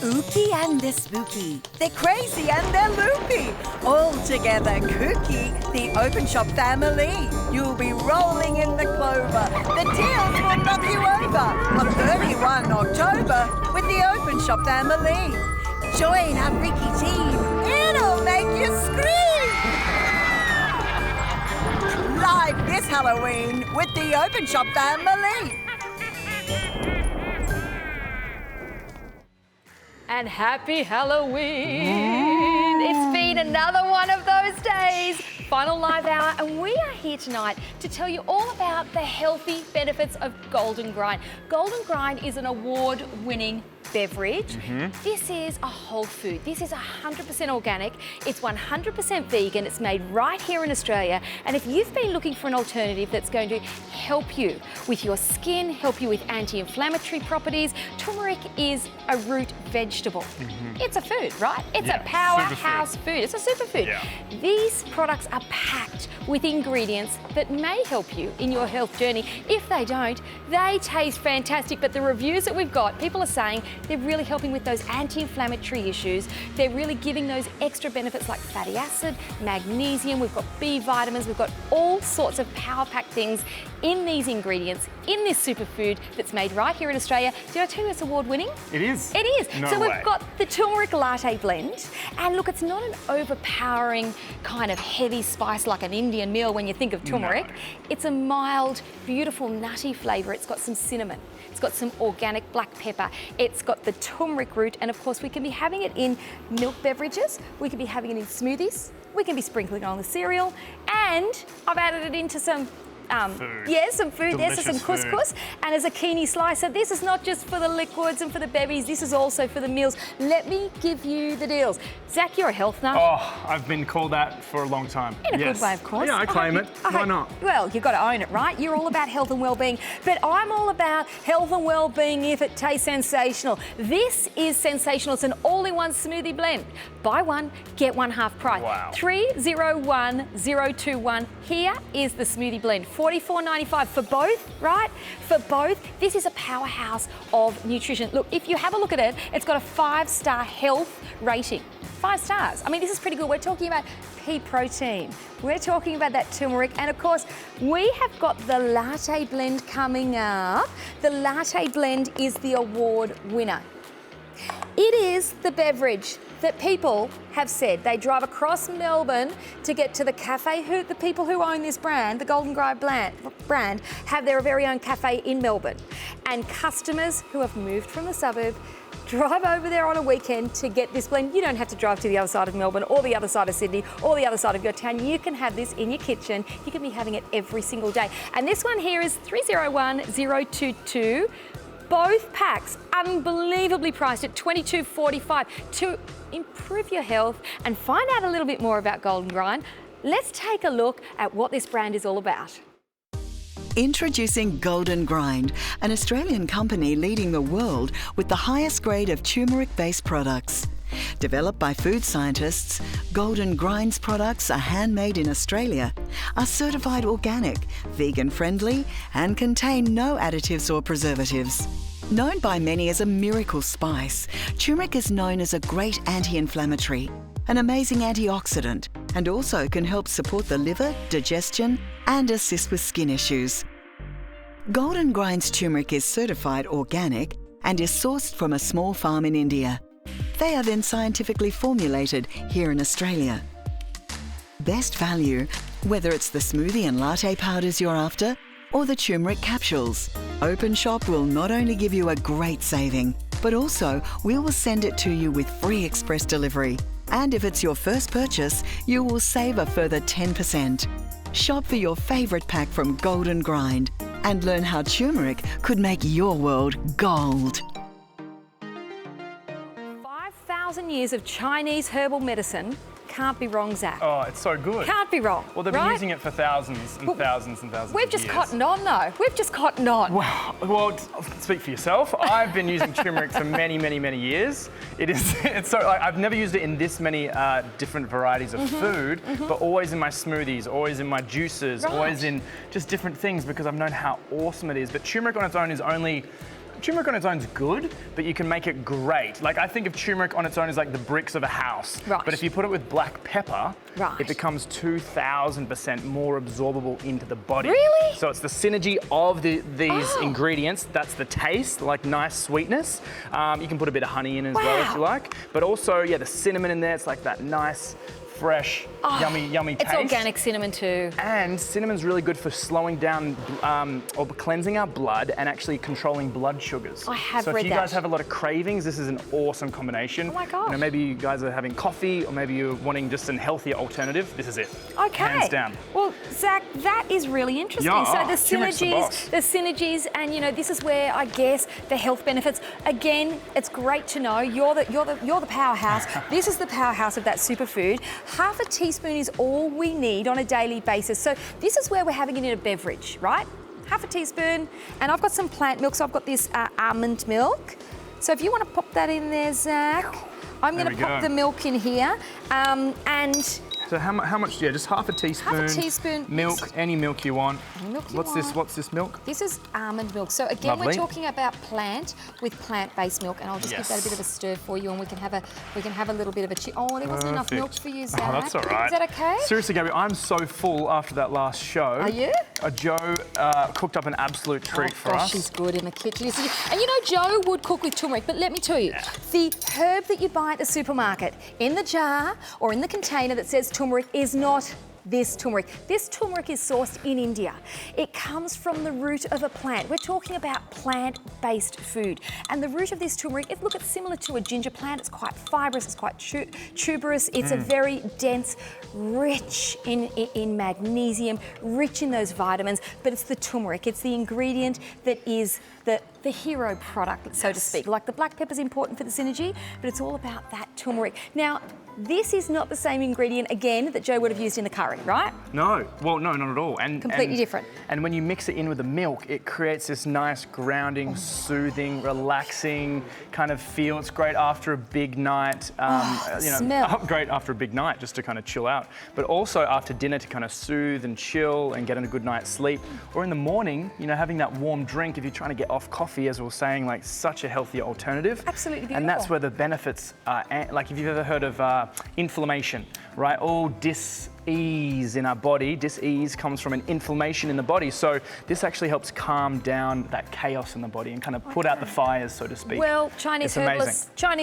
ooky and they're spooky. They're crazy and they're loopy. All together kooky, the Openshop family. You'll be rolling in the clover. The deals will knock you over on 31 October with the Openshop family. Join our freaky team. It'll make you scream. Live this Halloween with the Openshop family. And happy Halloween! It's been another one of those days. Final live hour, and we are here tonight to tell you all about the healthy benefits of Golden Grind. Golden Grind is an award-winning beverage. This is a whole food. This is 100% organic. It's 100% vegan. It's made right here in Australia. And if you've been looking for an alternative that's going to help you with your skin, help you with anti-inflammatory properties, turmeric is a root vegetable. It's a food, right? It's a powerhouse food. It's a superfood. Yeah. These products are packed with ingredients that may help you in your health journey. If they don't, they taste fantastic. But the reviews that we've got, people are saying they're really helping with those anti-inflammatory issues. They're really giving those extra benefits like fatty acid, magnesium, we've got B vitamins, we've got all sorts of power-packed things in these ingredients, in this superfood that's made right here in Australia. Did I tell you it's award-winning? It is. It is. No so way. we've got the turmeric latte blend, and look, it's not an overpowering kind of heavy spice like an Indian meal when you think of turmeric. No. It's a mild, beautiful, nutty flavour. It's got some cinnamon. It's got some organic black pepper. It's got the turmeric root, and of course we can be having it in milk beverages. We can be having it in smoothies. We can be sprinkling it on the cereal, and I've added it into some food. Yeah, some food. There's some Delicious couscous and a zucchini slice. So this is not just for the liquids and for the bevies, this is also for the meals. Let me give you the deals. Zach, you're a health nut. Oh, I've been called that for a long time. In a good way, of course. Yeah, I claim it. Why not? Well, you've got to own it, right? You're all about health and well-being, but I'm all about health and well-being if it tastes sensational. This is sensational. It's an all-in-one smoothie blend. Buy one, get one half price. Wow. 301021. Here is the smoothie blend. $44.95 for both, right? For both. This is a powerhouse of nutrition. Look, if you have a look at it, it's got a 5-star health rating. 5 stars. I mean, this is pretty good. We're talking about pea protein. We're talking about that turmeric. And of course, we have got the latte blend coming up. The latte blend is the award winner. It is the beverage that people have said they drive across Melbourne to get to the cafe. The people who own this brand, the Golden Grind brand, have their very own cafe in Melbourne. And customers who have moved from the suburb drive over there on a weekend to get this blend. You don't have to drive to the other side of Melbourne or the other side of Sydney or the other side of your town. You can have this in your kitchen. You can be having it every single day. And this one here is 301022. Both packs unbelievably priced at $22.45. To improve your health and find out a little bit more about Golden Grind, let's take a look at what this brand is all about. Introducing Golden Grind, an Australian company leading the world with the highest grade of turmeric-based products. Developed by food scientists, Golden Grind's products are handmade in Australia, are certified organic, vegan-friendly, and contain no additives or preservatives. Known by many as a miracle spice, turmeric is known as a great anti-inflammatory, an amazing antioxidant, and also can help support the liver, digestion, and assist with skin issues. Golden Grind's turmeric is certified organic and is sourced from a small farm in India. They are then scientifically formulated here in Australia. Best value, whether it's the smoothie and latte powders you're after, or the turmeric capsules. Openshop will not only give you a great saving, but also we will send it to you with free express delivery. And if it's your first purchase, you will save a further 10%. Shop for your favourite pack from Golden Grind and learn how turmeric could make your world gold. 5,000 years of Chinese herbal medicine. Can't be wrong, Zach. Oh, it's so good. Can't be wrong. Well, they've been right? using it for thousands and thousands and thousands We've of just years. cottoned on, though. We've just cottoned on. Well, speak for yourself. I've been using turmeric for many, many, many years. It's so, like, I've never used it in this many different varieties of food, but always in my smoothies, always in my juices, Right. always in just different things because I've known how awesome it is. But turmeric on its own is only turmeric on its own is good, but you can make it great. Like, I think of turmeric on its own as like the bricks of a house. Right. But if you put it with black pepper, right, it becomes 2,000% more absorbable into the body. Really? So it's the synergy of these ingredients. That's the taste, like nice sweetness. You can put a bit of honey in as well if you like. But also, yeah, the cinnamon in there, it's like that nice, fresh, yummy taste. It's organic cinnamon too. And cinnamon's really good for slowing down or cleansing our blood and actually controlling blood sugars. I have read that. So if you guys have a lot of cravings, this is an awesome combination. Oh my gosh. You know, maybe you guys are having coffee, or maybe you're wanting just an healthier alternative. This is it. Okay. Hands down. Well, Zach, that is really interesting. Yeah, so the turmeric's the boss. synergies, and you know, this is where I guess the health benefits. Again, it's great to know you're the powerhouse. This is the powerhouse of that superfood. Half a teaspoon is all we need on a daily basis. So this is where we're having it in a beverage, right? Half a teaspoon, and I've got some plant milk, so I've got this almond milk. So if you want to pop that in there, Zach, I'm going to pop the milk in here, and so how much? Yeah, just half a teaspoon. Half a teaspoon. Milk, any milk you want. Any milk you What's want. this? What's this milk? This is almond milk. So again, Lovely. we're talking about plant with plant-based milk, and I'll just give that a bit of a stir for you, and we can have a little bit of a Oh, there wasn't enough milk for you, Zach. Oh, that's all right. Is that okay? Seriously, Gabby, I'm so full after that last show. Are you? Jo cooked up an absolute treat for us. She's good in the kitchen. And you know, Jo would cook with turmeric, but let me tell you, the herb that you buy at the supermarket in the jar or in the container that says turmeric is not this turmeric. This turmeric is sourced in India. It comes from the root of a plant. We're talking about plant-based food. And the root of this turmeric, it's similar to a ginger plant. It's quite fibrous, it's quite tuberous. It's a very dense, rich in magnesium, rich in those vitamins, but it's the turmeric. It's the ingredient that is the hero product, so to speak. Like the black pepper is important for the synergy, but it's all about that turmeric. Now, this is not the same ingredient, again, that Jo would have used in the curry, right? No, well, no, not at all. And completely different. And when you mix it in with the milk, it creates this nice grounding, soothing, relaxing kind of feel. It's great after a big night. Great after a big night, just to kind of chill out. But also after dinner to kind of soothe and chill and get a good night's sleep. Or in the morning, you know, having that warm drink if you're trying to get off coffee, as we were saying, like such a healthier alternative. Absolutely beautiful. And that's where the benefits are. Like if you've ever heard of inflammation, right? All dis-ease in our body. Dis-ease comes from an inflammation in the body. So this actually helps calm down that chaos in the body and kind of put out the fires, so to speak. Well, Chinese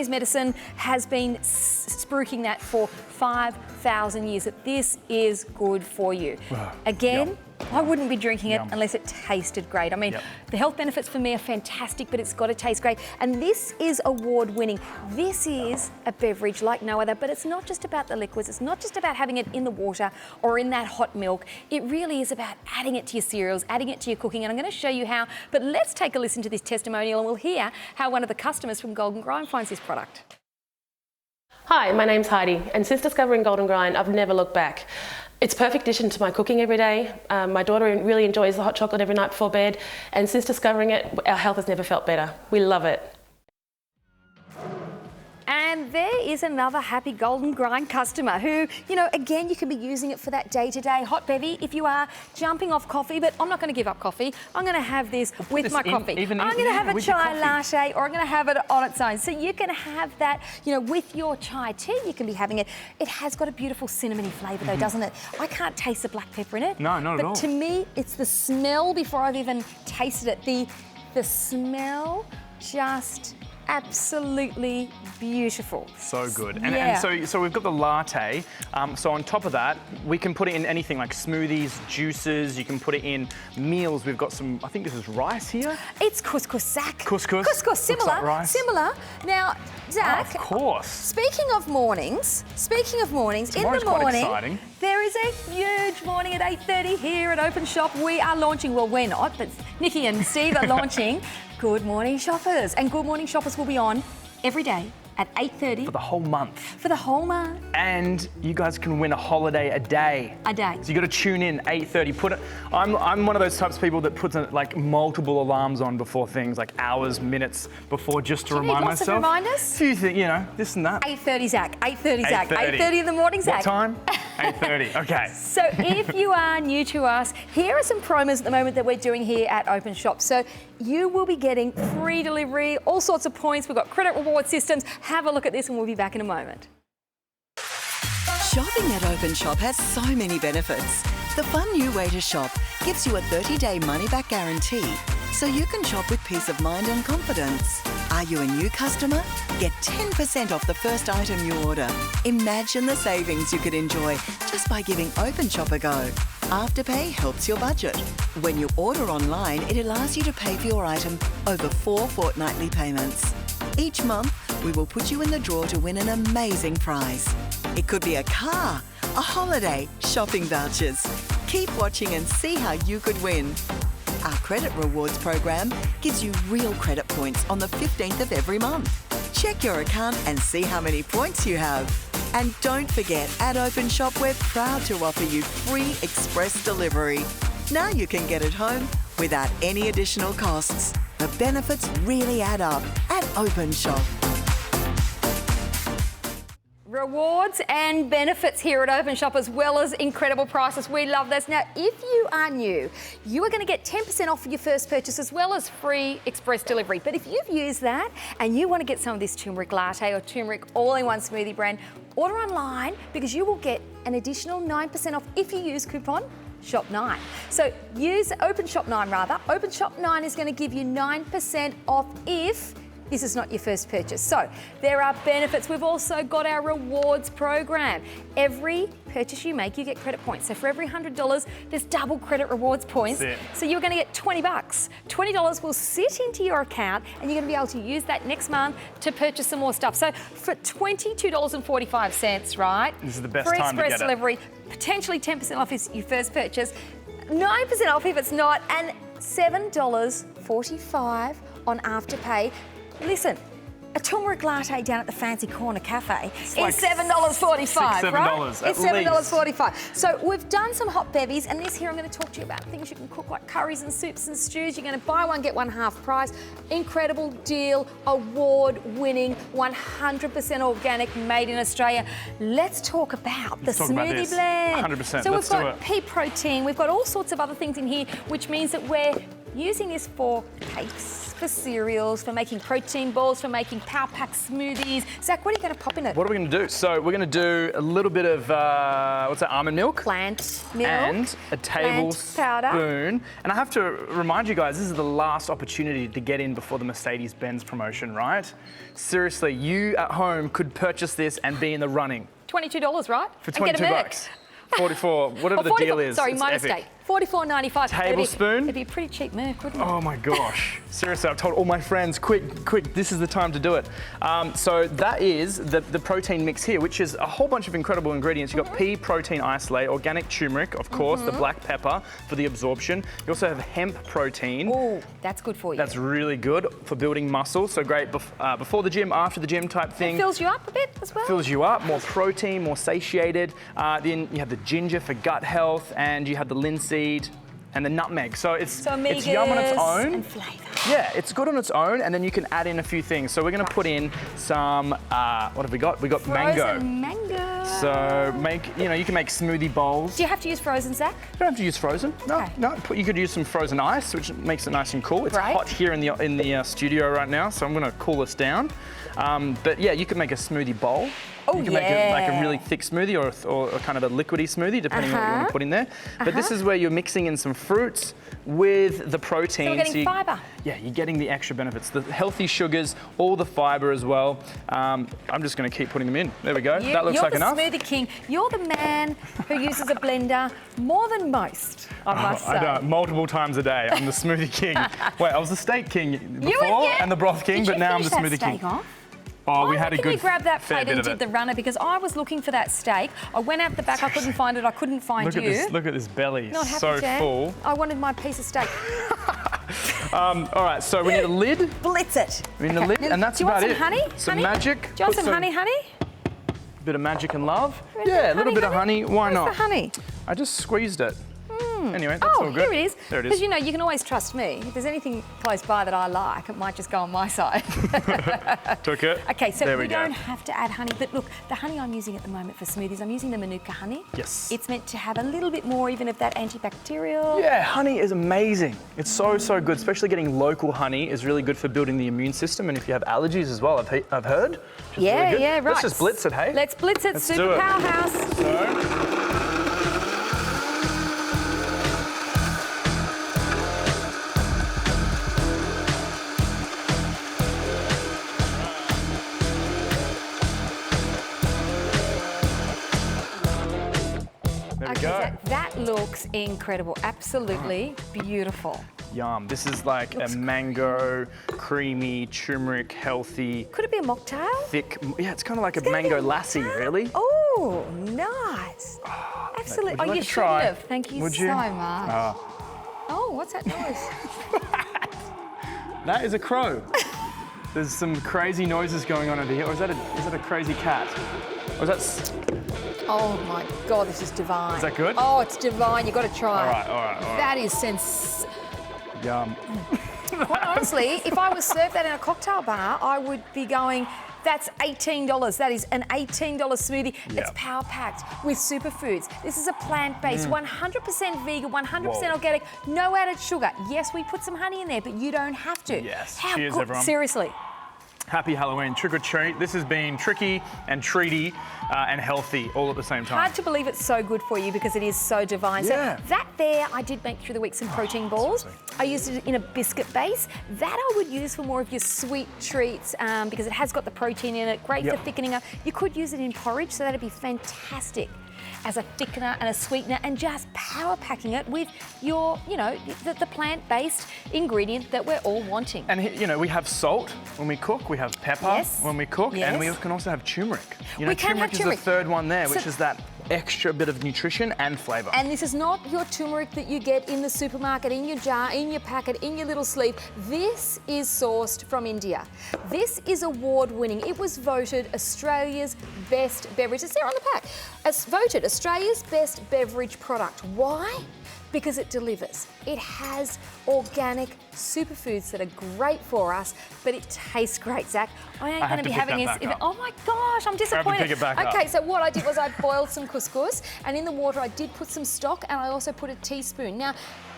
medicine has been spruiking that for 5,000 years, that this is good for you. Again, Yum. I wouldn't be drinking it unless it tasted great. I mean, the health benefits for me are fantastic, but it's got to taste great. And this is award-winning. This is a beverage like no other, but it's not just about the liquids. It's not just about having it in the water or in that hot milk. It really is about adding it to your cereals, adding it to your cooking, and I'm going to show you how. But let's take a listen to this testimonial and we'll hear how one of the customers from Golden Grind finds this product. Hi, my name's Heidi, and since discovering Golden Grind, I've never looked back. It's a perfect addition to my cooking every day. My daughter really enjoys the hot chocolate every night before bed, and since discovering it, our health has never felt better. We love it. And there is another happy Golden Grind customer who, you know, again, you can be using it for that day-to-day hot bevy if you are jumping off coffee, but I'm not going to give up coffee. I'm going to have this with my coffee. I'm going to have a chai latte, or I'm going to have it on its own. So you can have that, you know, with your chai tea, you can be having it. It has got a beautiful cinnamony flavour though, doesn't it? I can't taste the black pepper in it. No, not at all. But to me, it's the smell before I've even tasted it. The smell just absolutely beautiful. So good. And so we've got the latte. So on top of that, we can put it in anything like smoothies, juices. You can put it in meals. We've got some, I think this is rice here. It's couscous, Zach. Couscous. Couscous, similar. Like rice. Similar. Now, Zach. Oh, of course. Speaking of mornings, Tomorrow's in the morning, quite exciting. There is a huge morning at 8:30 here at Openshop. We are launching, well, we're not, but Nikki and Steve are launching Good Morning Shoppers. And Good Morning Shoppers will be on every day at 8:30. For the whole month. For the whole month. And you guys can win a holiday a day. A day. So you got to tune in 8:30. I'm one of those types of people that puts like multiple alarms on before things, like hours, minutes before, just to remind myself. Lots of reminders? Few things, you know, this and that. 8:30, Zach. 8:30, Zach. 8:30 in the morning, Zach. What time? 8:30. Okay. So if you are new to us, here are some promos at the moment that we're doing here at Openshop. So you will be getting free delivery, all sorts of points. We've got credit reward systems. Have a look at this and we'll be back in a moment. Shopping at Openshop has so many benefits. The fun new way to shop gives you a 30-day money-back guarantee, so you can shop with peace of mind and confidence. Are you a new customer? Get 10% off the first item you order. Imagine the savings you could enjoy just by giving Openshop a go. Afterpay helps your budget. When you order online, it allows you to pay for your item over 4 fortnightly payments. Each month, we will put you in the draw to win an amazing prize. It could be a car, a holiday, shopping vouchers. Keep watching and see how you could win. Our credit rewards program gives you real credit points on the 15th of every month. Check your account and see how many points you have. And don't forget, at Openshop, we're proud to offer you free express delivery. Now you can get it home without any additional costs. The benefits really add up at Openshop. Rewards and benefits here at Openshop, as well as incredible prices. We love this. Now, if you are new, you are going to get 10% off your first purchase, as well as free express delivery. But if you've used that and you want to get some of this turmeric latte or turmeric all-in-one smoothie blend, order online, because you will get an additional 9% off if you use coupon SHOP9. So use OpenShop9 rather. OpenShop9 is going to give you 9% off if this is not your first purchase. So there are benefits. We've also got our rewards program. Every purchase you make, you get credit points. So for every $100, there's double credit rewards points. So you're going to get $20. $20 will sit into your account and you're going to be able to use that next month to purchase some more stuff. So for $22.45, right? This is the best free time to get express delivery, potentially 10% off is your first purchase, 9% off if it's not, and $7.45 on Afterpay. Listen, a turmeric latte down at the Fancy Corner Cafe is like $7.45, right? It's $7.45. So we've done some hot bevies, and this here I'm going to talk to you about things you can cook like curries and soups and stews. You're going to buy one, get one half price. Incredible deal, award-winning, 100% organic, made in Australia. Let's talk about the Smoothie Blend. 100%. So we've got pea protein, we've got all sorts of other things in here, which means that we're using this for cakes, for cereals, for making protein balls, for making power pack smoothies. Zach, what are you going to pop in it? What are we going to do? So we're going to do a little bit of, what's that, almond milk? Plant milk. And a tablespoon. And I have to remind you guys, this is the last opportunity to get in before the Mercedes-Benz promotion, right? Seriously, you at home could purchase this and be in the running. $22, right? For $22. 44, whatever the deal is. Sorry, my mistake. $44.95. Tablespoon. It'd be a pretty cheap Merc, wouldn't it? Oh my gosh. Seriously, I've told all my friends, quick, this is the time to do it. So that is the protein mix here, which is a whole bunch of incredible ingredients. You've got pea protein isolate, organic turmeric, of course, the black pepper for the absorption. You also have hemp protein. Oh, that's good for you. That's really good for building muscle. So great before the gym, after the gym type thing. It fills you up a bit as well. Fills you up, more protein, more satiated. Then you have the ginger for gut health, and you have the linseed and the nutmeg. So it's yum on its own. And flavour. Yeah, it's good on its own, and then you can add in a few things. So we're going to put in some, what have we got? We got frozen mango. So you can make smoothie bowls. Do you have to use frozen, Zach? You don't have to use frozen. No, Okay. no. You could use some frozen ice, which makes it nice and cool. It's Great. hot here in the studio right now, so I'm going to cool this down. But yeah, you could make a smoothie bowl. Oh, you can make it like a really thick smoothie or kind of a liquidy smoothie, depending on what you want to put in there. But this is where you're mixing in some fruits with the protein. So we're getting fibre. Yeah, you're getting the extra benefits, the healthy sugars, all the fibre as well. I'm just going to keep putting them in. There we go. That looks like enough. You're the smoothie king. You're the man who uses a blender more than most, I must say. I don't, multiple times a day. I'm the smoothie king. Wait, I was the steak king before and the broth king, but now I'm the smoothie king. Oh, we had a good you grab that plate and bit of did the runner, because I was looking for that steak. I went out the back, I couldn't find it, I couldn't find you. Look at this belly, Not happy, so Jan. full. I wanted my piece of steak. All right, so we need a lid. Blitz it. We need a lid, and that's about it. Do you want some honey? Some magic. Do you want some honey? Bit of magic and love. Yeah, a little bit of honey. Why not? Where's the honey? I just squeezed it. Anyway, that's all good. Here it is. There it is. Because you know, you can always trust me. If there's anything close by that I like, it might just go on my side. Took it. Okay, so there we go. don't have to add honey, but look, the honey I'm using at the moment for smoothies, I'm using the Manuka honey. Yes. It's meant to have a little bit more even of that antibacterial. Yeah, honey is amazing. It's so good, especially getting local honey is really good for building the immune system, and if you have allergies as well, I've heard. Which is really good. Yeah, right. Let's just blitz it, hey? Let's blitz it, Let's super do it. powerhouse. So, there we go. That looks incredible. Absolutely beautiful. Yum. This is like a mango, creamy, turmeric, healthy, Could it be a mocktail? thick. Yeah, it's kind of like a mango lassi, really. Oh, nice. Absolutely. Would you like you to try? should have. Thank you Would so you? much. Oh, what's that noise? That is a crow. There's some crazy noises going on over here. Or is that a crazy cat? Or is that... Oh my God, this is divine. Is that good? Oh, it's divine. You've got to try it. All right. That is Yum. Quite honestly, if I was served that in a cocktail bar, I would be going, that's $18. That is an $18 smoothie. Yeah. It's power packed with superfoods. This is a plant-based, 100% vegan, 100% organic, no added sugar. Yes, we put some honey in there, but you don't have to. Yes. How Cheers, good? everyone. Seriously. Happy Halloween, trick or treat. This has been tricky and treaty and healthy all at the same time. Hard to believe it's so good for you because it is so divine. Yeah. So that there, I did make through the week some protein balls. I used it in a biscuit base. That I would use for more of your sweet treats because it has got the protein in it, great for thickening up. You could use it in porridge, so that'd be fantastic as a thickener and a sweetener, and just power packing it with your, the plant-based ingredient that we're all wanting. And we have salt when we cook, we have pepper when we cook, and we can also have turmeric. We can have turmeric is turmeric. the third one there, which So- is that extra bit of nutrition and flavour. And this is not your turmeric that you get in the supermarket, in your jar, in your packet, in your little sleeve. This is sourced from India. This is award-winning. It was voted Australia's best beverage. It's there on the pack. It's voted Australia's best beverage product. Why? Because it delivers. It has organic superfoods that are great for us, but it tastes great, Zach. I ain't going to be having this. Oh my gosh, I'm disappointed. pick it back up. Okay, so what I did was I boiled some couscous, and in the water I did put some stock, and I also put a teaspoon. Now,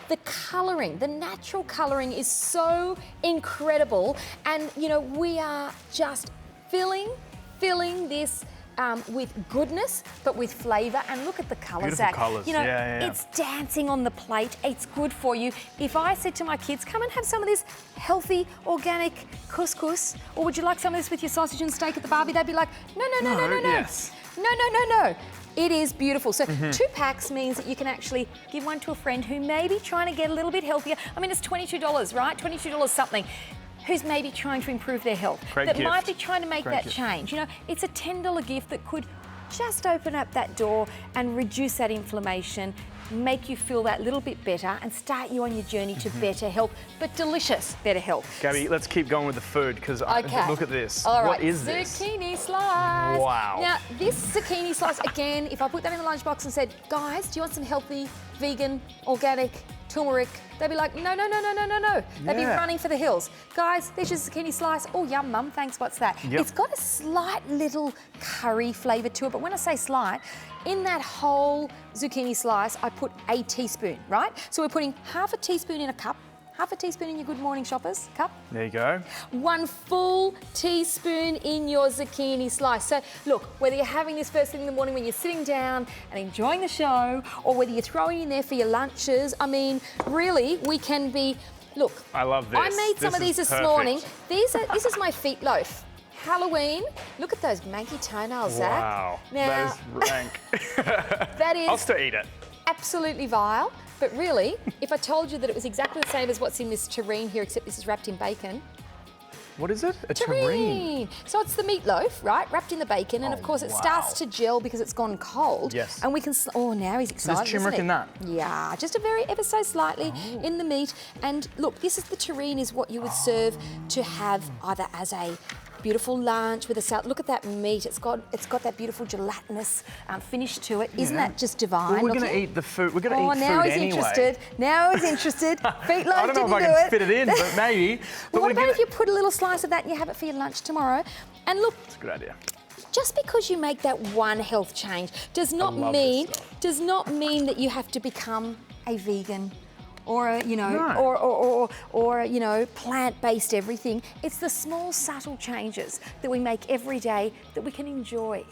the colouring, the natural colouring is so incredible, and we are just filling this with goodness, but with flavour. And look at the colours, Beautiful Zach. colours, yeah. It's dancing on the plate. It's good for you. If I said to my kids, come and have some of this healthy, organic couscous, or would you like some of this with your sausage and steak at the barbie? They'd be like, no. Yes. No. It is beautiful. So 2 packs means that you can actually give one to a friend who may be trying to get a little bit healthier. I mean, it's $22, right? $22 something. Who's maybe trying to improve their health, that might be trying to make that change. It's a $10 gift that could just open up that door and reduce that inflammation, make you feel that little bit better, and start you on your journey to better health, but delicious better health. Gabby, let's keep going with the food, because look at this. All right. What is this? Zucchini slice. Wow. Now, this zucchini slice, again, if I put that in the lunchbox and said, guys, do you want some healthy, vegan, organic, turmeric? They'd be like, no. They'd be running for the hills. Guys, there's your zucchini slice. Oh, yum, mum, thanks, what's that? Yep. It's got a slight little curry flavour to it, but when I say slight, in that whole zucchini slice, I put a teaspoon, right? So we're putting half a teaspoon in a cup, half a teaspoon in your Good Morning Shoppers cup. There you go. 1 full teaspoon in your zucchini slice. So look, whether you're having this first thing in the morning when you're sitting down and enjoying the show, or whether you're throwing in there for your lunches, I mean, really, we can be, look. I love this. I made some of these this morning. This is my feet loaf. Halloween, look at those manky toenails, Zach. Wow, now, that is rank. That is I'll still eat it. Absolutely vile. But really, if I told you that it was exactly the same as what's in this terrine here, except this is wrapped in bacon. What is it? A terrine. So it's the meatloaf, right, wrapped in the bacon, and of course it starts to gel because it's gone cold. Yes. And we can, now he's excited, There's turmeric in that? Yeah, just ever so slightly in the meat. And look, this is the terrine is what you would serve to have either as a beautiful lunch with a salad. Look at that meat. It's got that beautiful gelatinous finish to it. Isn't that just divine? Well, we're going to eat the food. We're going to eat food now he's anyway. interested. Now he's interested. Feet I don't know if I can fit it in, but maybe. Well, what about if you put a little slice of that and you have it for your lunch tomorrow? And look, that's a good idea. Just because you make that one health change does not mean that you have to become a vegan or plant-based everything. It's the small subtle changes that we make every day that we can enjoy,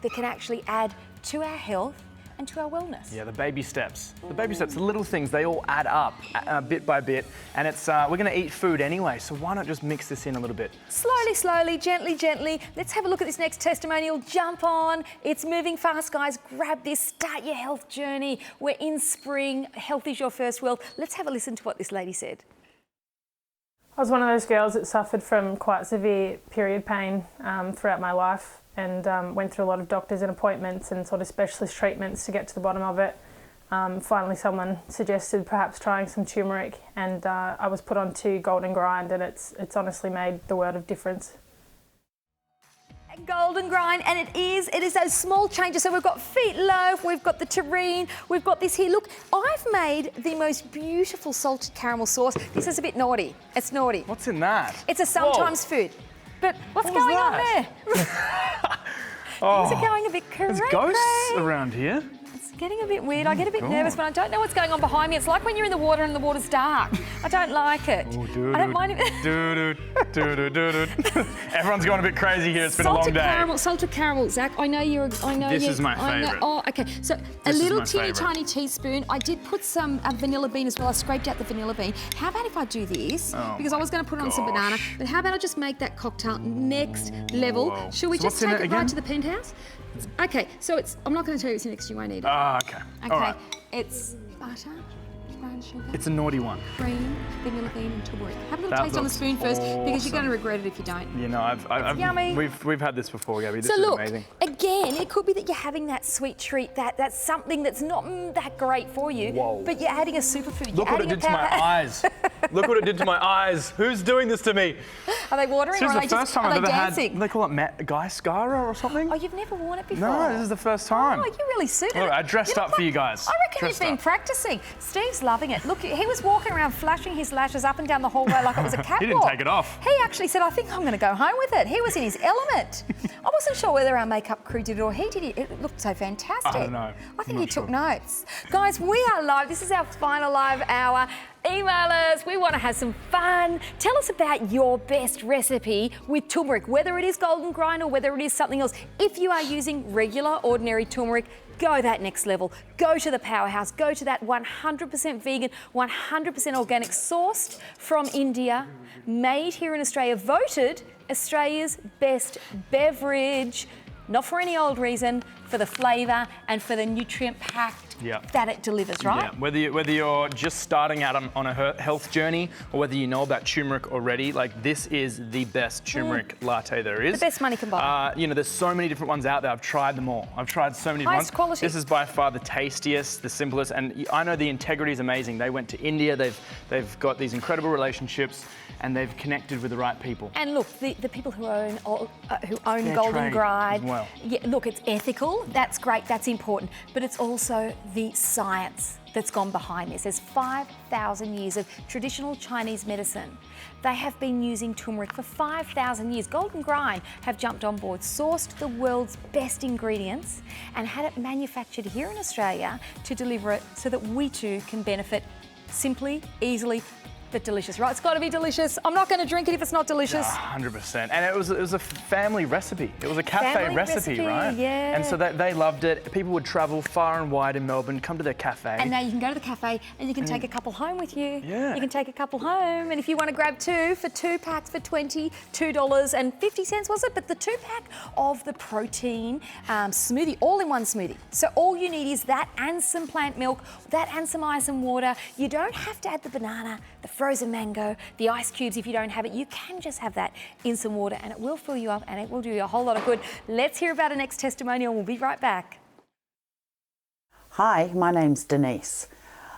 that can actually add to our health and to our wellness. Yeah, the baby steps. The baby steps, the little things, they all add up bit by bit. And it's we're going to eat food anyway, so why not just mix this in a little bit? Slowly, slowly, gently, gently. Let's have a look at this next testimonial. Jump on. It's moving fast, guys. Grab this. Start your health journey. We're in spring. Health is your first wealth. Let's have a listen to what this lady said. I was one of those girls that suffered from quite severe period pain throughout my life, and went through a lot of doctors and appointments and sort of specialist treatments to get to the bottom of it. Finally someone suggested perhaps trying some turmeric, and I was put onto Golden Grind, and it's honestly made the world of difference. Golden Grind, and it is those small changes. So we've got feet loaf, we've got the terrine, we've got this here. Look, I've made the most beautiful salted caramel sauce. This is a bit naughty. It's naughty. What's in that? It's a sometimes food. But what's going on there? Things are going a bit crazy. There's ghosts around here. It's getting a bit weird. I get a bit nervous when I don't know what's going on behind me. It's like when you're in the water and the water's dark. I don't like it. Ooh, I don't mind it. Everyone's going a bit crazy here. It's been a long day. Salted caramel, Zach. I know you're. This is my favourite. Oh, okay. So a little teeny tiny teaspoon. I did put some vanilla bean as well. I scraped out the vanilla bean. How about if I do this? Because I was going to put on some banana. But how about I just make that cocktail next level? Whoa. Should we just take it right to the penthouse? Okay. So I'm not going to tell you what's next. You won't need it. Okay. Okay. All right. It's butter, brown sugar. It's a naughty one. Cream, vanilla bean, and turmeric. Have a little taste on the spoon first, because you're going to regret it if you don't. You know, yummy. We've had this before, Gabby. This so is look, amazing. Again, it could be that you're having that sweet treat, that's something that's not that great for you. Whoa. But you're adding a superfood. Look what it did to my eyes. Look what it did to my eyes. Who's doing this to me? Are they watering, or are they just dancing? They call it Guy Scara or something? Oh, you've never worn it before? No, this is the first time. Oh, you really suited it. Look, I dressed up for you guys. I reckon you've been practicing. Steve's loving it. Look, he was walking around flashing his lashes up and down the hallway like it was a catwalk. He didn't take it off. He actually said, I think I'm going to go home with it. He was in his element. I wasn't sure whether our makeup crew did it or he did it. It looked so fantastic. I don't know. I think he took notes. Guys, we are live. This is our final live hour. Email us. We want to have some fun. Tell us about your best recipe with turmeric, whether it is Golden Grind or whether it is something else. If you are using regular, ordinary turmeric, go that next level. Go to the powerhouse. Go to that 100% vegan, 100% organic, sourced from India, made here in Australia, voted Australia's best beverage. Not for any old reason, for the flavour and for the nutrient-packed that it delivers, right? Yeah, whether you're just starting out on a health journey or whether you know about turmeric already, like this is the best turmeric latte there is. The best money can buy. You know, there's so many different ones out there. I've tried them all. I've tried so many different ones. Highest quality. This is by far the tastiest, the simplest, and I know the integrity is amazing. They went to India. They've got these incredible relationships, and they've connected with the right people. And look, the people who own Golden Grind, well. Yeah, look, it's ethical. That's great. That's important. But it's also the science that's gone behind this. There's 5,000 years of traditional Chinese medicine. They have been using turmeric for 5,000 years. Golden Grind have jumped on board, sourced the world's best ingredients, and had it manufactured here in Australia to deliver it so that we too can benefit simply, easily, but delicious, right? It's got to be delicious. I'm not going to drink it if it's not delicious. 100%. And it was a family recipe. It was a cafe recipe, right? Yeah. And so they loved it. People would travel far and wide in Melbourne, come to their cafe. And now you can go to the cafe and you can take a couple home with you. Yeah. You can take a couple home. And if you want to grab two packs for $22.50, was it? But the 2-pack of the protein smoothie, all-in-one smoothie. So all you need is that and some plant milk, that and some ice and water. You don't have to add the banana, the frozen mango, the ice cubes if you don't have it. You can just have that in some water and it will fill you up and it will do you a whole lot of good. Let's hear about our next testimonial. We'll be right back. Hi, my name's Denise.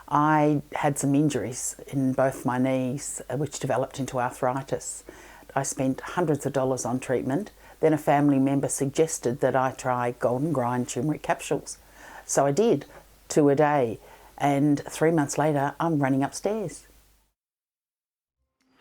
I had some injuries in both my knees which developed into arthritis. I spent hundreds of dollars on treatment. Then a family member suggested that I try Golden Grind turmeric capsules. So I did, 2 a day, and 3 months later, I'm running upstairs.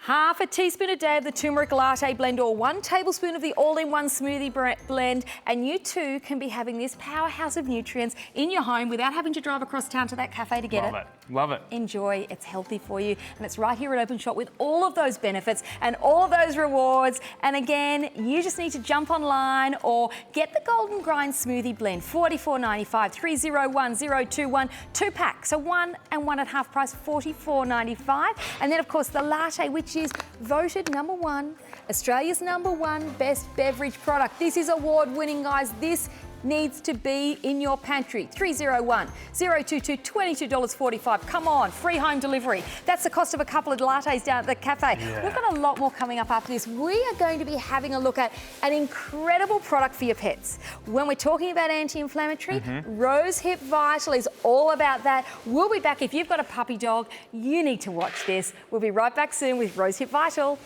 Half a teaspoon a day of the turmeric latte blend or 1 tablespoon of the all-in-one smoothie blend, and you too can be having this powerhouse of nutrients in your home without having to drive across town to that cafe to get it. Love it. Love it. Enjoy. It's healthy for you, and it's right here at Openshop with all of those benefits and all of those rewards. And again, you just need to jump online or get the Golden Grind Smoothie Blend, $44.95, 301021, 2-pack, so 1 and 1 at half price, $44.95. And then of course the latte, which is voted #1, Australia's #1 best beverage product. This is award-winning, guys. This needs to be in your pantry. 301-022, $22.45. Come on, free home delivery. That's the cost of a couple of lattes down at the cafe. Yeah. We've got a lot more coming up after this. We are going to be having a look at an incredible product for your pets. When we're talking about anti-inflammatory, Rose Hip Vital is all about that. We'll be back. If you've got a puppy dog, you need to watch this. We'll be right back soon with Rose Hip Vital.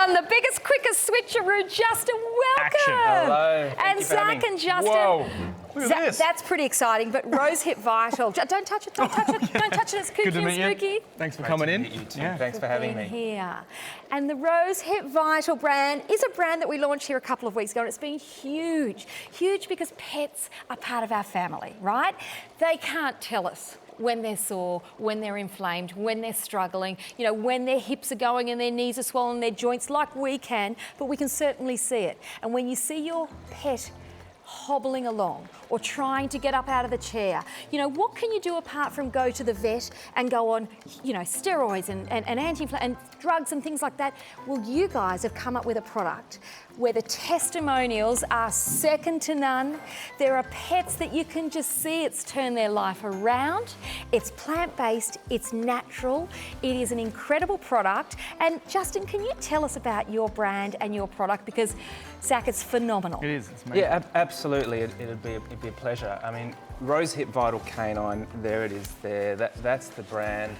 The biggest, quickest switcheroo, Justin, welcome. Action. Hello. And Zach and Justin. Whoa. Look at this. That's pretty exciting, but Rose Hip Vital. Don't touch it, don't touch it, don't touch it. It's kooky Good to and meet spooky. you. Thanks for coming in. You too. Thanks for having me. Here. And the Rose Hip Vital brand is a brand that we launched here a couple of weeks ago, and it's been huge. Huge because pets are part of our family, right? They can't tell us when they're sore, when they're inflamed, when they're struggling, you know, when their hips are going and their knees are swollen, their joints, like we can, but we can certainly see it. And when you see your pet hobbling along or trying to get up out of the chair, you know, what can you do apart from go to the vet and go on, you know, steroids and anti-inflammatory and drugs and things like that? Well, you guys have come up with a product where the testimonials are second to none. There are pets that you can just see it's turned their life around. It's plant-based, it's natural, it is an incredible product. And Justin, can you tell us about your brand and your product? Because Zach, it's phenomenal. It is. It's amazing. Yeah, absolutely. It'd be a pleasure. I mean, Rose Hip Vital Canine, there it is there. That's the brand.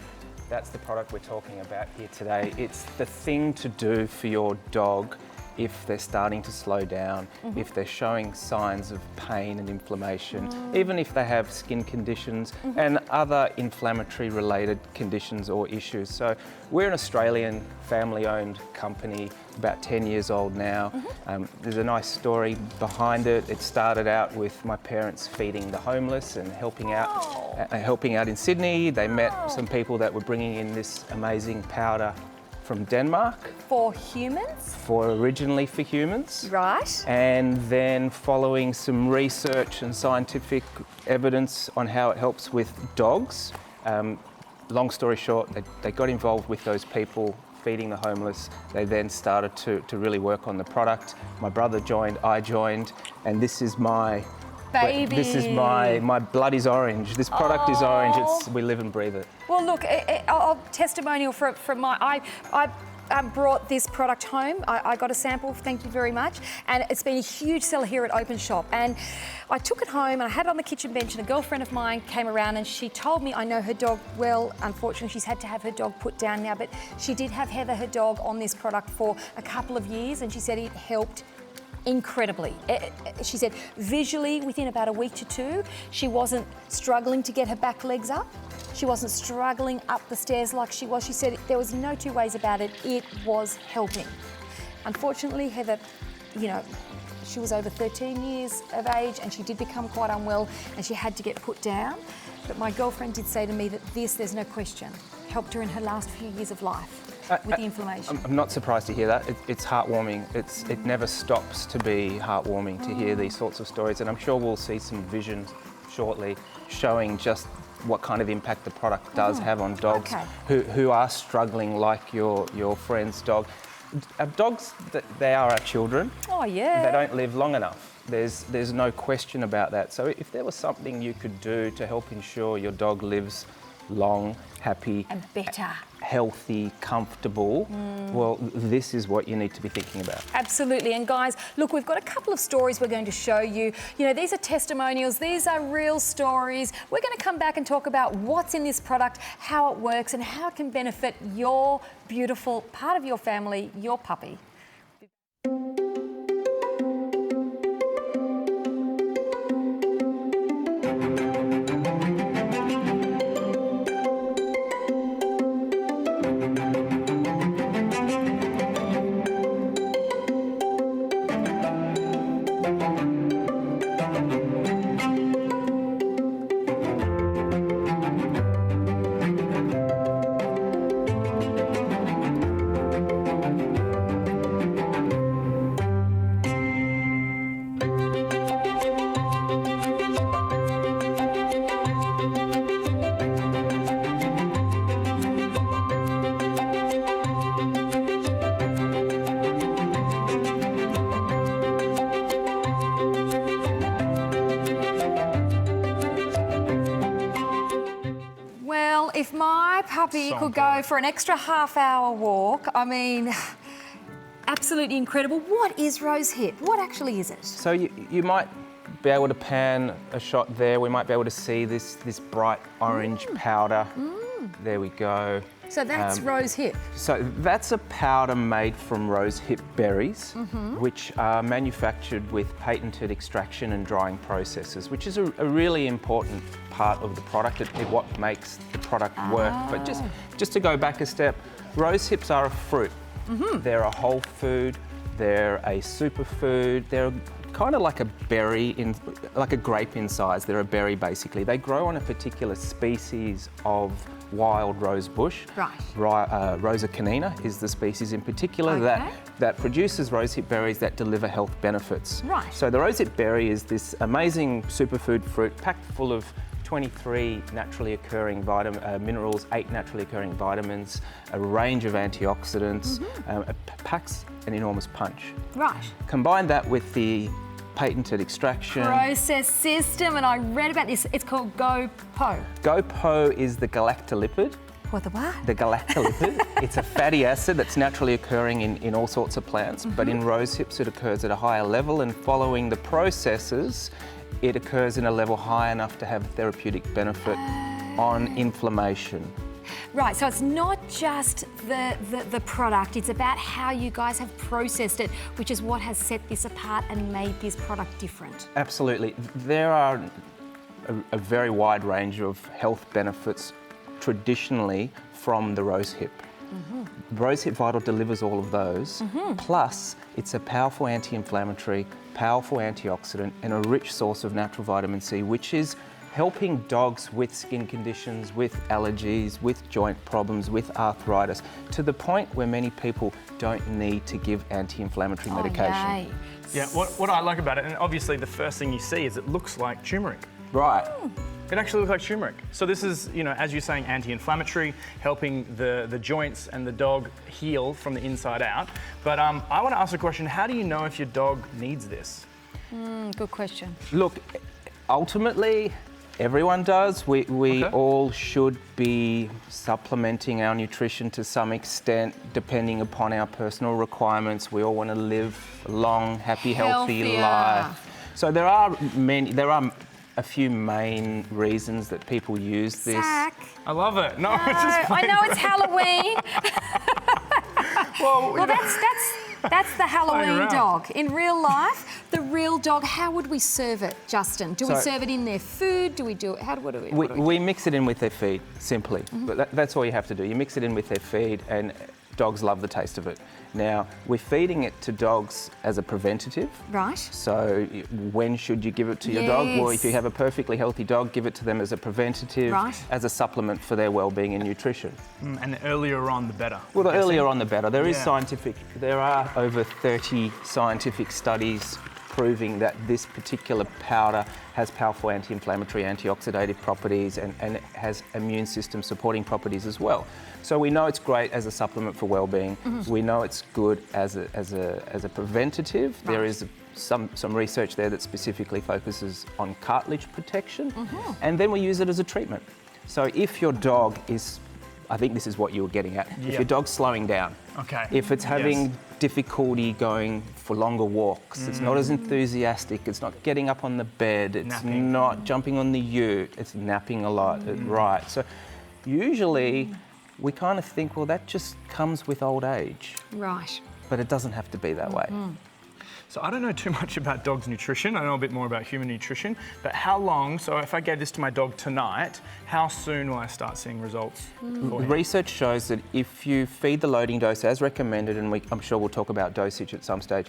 That's the product we're talking about here today. It's the thing to do for your dog if they're starting to slow down, if they're showing signs of pain and inflammation, even if they have skin conditions and other inflammatory related conditions or issues. So we're an Australian family-owned company, about 10 years old now. There's a nice story behind it. It started out with my parents feeding the homeless and helping out in Sydney. They met some people that were bringing in this amazing powder from Denmark. For humans? Originally for humans. Right. And then following some research and scientific evidence on how it helps with dogs. Long story short, they got involved with those people feeding the homeless. They then started to really work on the product. My brother joined, I joined, and this is my baby. This is my blood is orange. This product is orange. We live and breathe it. Well, look, a testimonial from I brought this product home. I got a sample, thank you very much. And it's been a huge seller here at Openshop. And I took it home and I had it on the kitchen bench, and a girlfriend of mine came around and she told me, I know her dog well. Unfortunately, she's had to have her dog put down now, but she did have Heather, her dog, on this product for a couple of years, and she said it helped incredibly. She said visually within about a week to 2, she wasn't struggling to get her back legs up. She wasn't struggling up the stairs like she was. She said there was no two ways about it. It was helping. Unfortunately, Heather, you know, she was over 13 years of age and she did become quite unwell and she had to get put down. But my girlfriend did say to me that this, there's no question, helped her in her last few years of life. With the inflammation. I'm not surprised to hear that. It's heartwarming. It never stops to be heartwarming to hear these sorts of stories, and I'm sure we'll see some visions shortly showing just what kind of impact the product does have on dogs who are struggling, like your friend's dog. Dogs, they are our children. Oh yeah. They don't live long enough. There's no question about that. So if there was something you could do to help ensure your dog lives long, happy, And better. healthy, comfortable, well, this is what you need to be thinking about. Absolutely. And guys, look, we've got a couple of stories we're going to show you. You know, these are testimonials, these are real stories. We're going to come back and talk about what's in this product, how it works, and how it can benefit your beautiful part of your family, your puppy. If my puppy could go for an extra half-hour walk, I mean, absolutely incredible. What is rose hip? What actually is it? So you might be able to pan a shot there. We might be able to see this bright orange powder. There we go. So that's rose hip. So that's a powder made from rose hip berries, which are manufactured with patented extraction and drying processes, which is a really important part of the product. It's what makes the product work. But just to go back a step, rose hips are a fruit. They're a whole food. They're a superfood. They're kind of like a berry, like a grape in size. They're a berry basically. They grow on a particular species of wild rose bush. Right. Rosa canina is the species in particular that produces rosehip berries that deliver health benefits. Right. So the rosehip berry is this amazing superfood fruit packed full of 23 naturally occurring minerals, 8 naturally occurring vitamins, a range of antioxidants. It packs an enormous punch. Right. Combine that with the patented extraction. Process system, and I read about this. It's called GoPo. GoPo is the galactolipid. What the what? The galactolipid. It's a fatty acid that's naturally occurring in all sorts of plants, but in rose hips it occurs at a higher level, and following the processes, it occurs in a level high enough to have therapeutic benefit on inflammation. Right, so it's not just the product, it's about how you guys have processed it, which is what has set this apart and made this product different. Absolutely. There are a very wide range of health benefits traditionally from the rose hip. Rose Hip Vital delivers all of those, plus it's a powerful anti-inflammatory, powerful antioxidant and a rich source of natural vitamin C, which is helping dogs with skin conditions, with allergies, with joint problems, with arthritis, to the point where many people don't need to give anti-inflammatory medication. Yay. Yeah, what I like about it, and obviously the first thing you see is it looks like turmeric. Right. It actually looks like turmeric. So this is, you know, as you're saying, anti-inflammatory, helping the joints and the dog heal from the inside out. But I want to ask a question. How do you know if your dog needs this? Good question. Look, ultimately, everyone does. We all should be supplementing our nutrition to some extent, depending upon our personal requirements. We all want to live a long, happy, healthy life. So there are a few main reasons that people use this. Zach. I love it. No, it's just I know it's Halloween. Well, that's the Halloween dog. In real life, the real dog, how would we serve it, Justin? Do we serve it in their food? Do we do it? What do we do? We mix it in with their feed, simply. But that's all you have to do. You mix it in with their feed, and dogs love the taste of it. Now, we're feeding it to dogs as a preventative. Right. So when should you give it to your dog? Well, if you have a perfectly healthy dog, give it to them as a preventative, as a supplement for their well-being and nutrition. And the earlier on, the better. Well, the earlier on, the better. There are over 30 scientific studies proving that this particular powder has powerful anti-inflammatory, antioxidative properties and it has immune system supporting properties as well. So we know it's great as a supplement for well-being. We know it's good as a preventative. There is some research there that specifically focuses on cartilage protection, and then we use it as a treatment. So if your dog is, I think this is what you were getting at, if your dog's slowing down, if it's having difficulty going for longer walks, it's not as enthusiastic, it's not getting up on the bed, it's not jumping on the ute, it's napping a lot, right? So usually we kind of think, well, that just comes with old age. Right. But it doesn't have to be that way. So I don't know too much about dogs' nutrition. I know a bit more about human nutrition, but how long, so if I gave this to my dog tonight, how soon will I start seeing results for him? Research shows that if you feed the loading dose as recommended, and I'm sure we'll talk about dosage at some stage,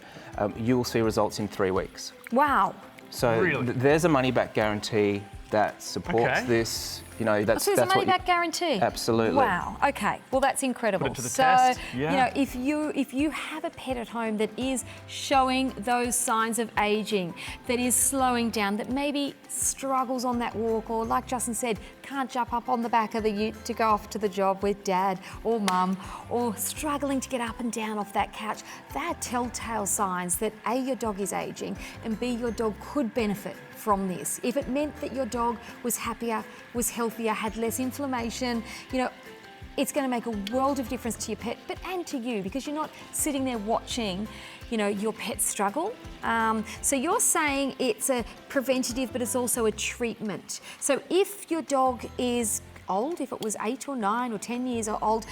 you will see results in 3 weeks. Wow. So there's a money-back guarantee that supports this. You know, that's so there's a money-back guarantee? Absolutely. Wow, okay. Well, that's incredible. Put it to the test. You know, if you have a pet at home that is showing those signs of aging, that is slowing down, that maybe struggles on that walk, or like Justin said, can't jump up on the back of the ute to go off to the job with dad or mum, or struggling to get up and down off that couch, they're telltale signs that A, your dog is aging, and B, your dog could benefit from this. If it meant that your dog was happier, was healthier, had less inflammation, you know, it's going to make a world of difference to your pet, but and to you, because you're not sitting there watching, you know, your pet struggle. So you're saying it's a preventative, but it's also a treatment. So if your dog is old, if it was 8 or 9 or 10 years old,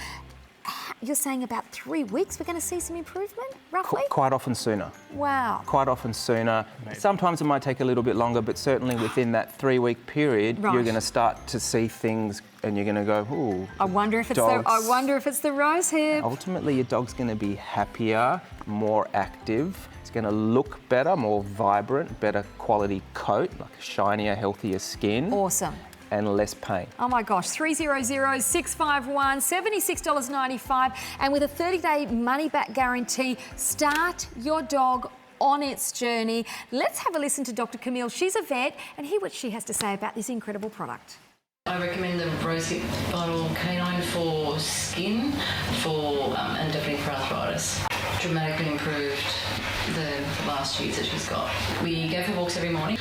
you're saying about 3 weeks we're going to see some improvement, roughly? Quite often sooner. Wow. Quite often sooner. Sometimes it might take a little bit longer, but certainly within that 3-week period, you're going to start to see things, and you're going to go, ooh. I wonder if it's the rose hip. Ultimately, your dog's going to be happier, more active. It's going to look better, more vibrant, better quality coat, like a shinier, healthier skin. Awesome. And less pain. Oh my gosh, 300-651, $76.95, and with a 30-day money-back guarantee, start your dog on its journey. Let's have a listen to Dr. Camille. She's a vet, and hear what she has to say about this incredible product. I recommend the Rosehip Vital Canine for skin, and definitely for arthritis. Dramatically improved the last years that she's got. We go for walks every morning.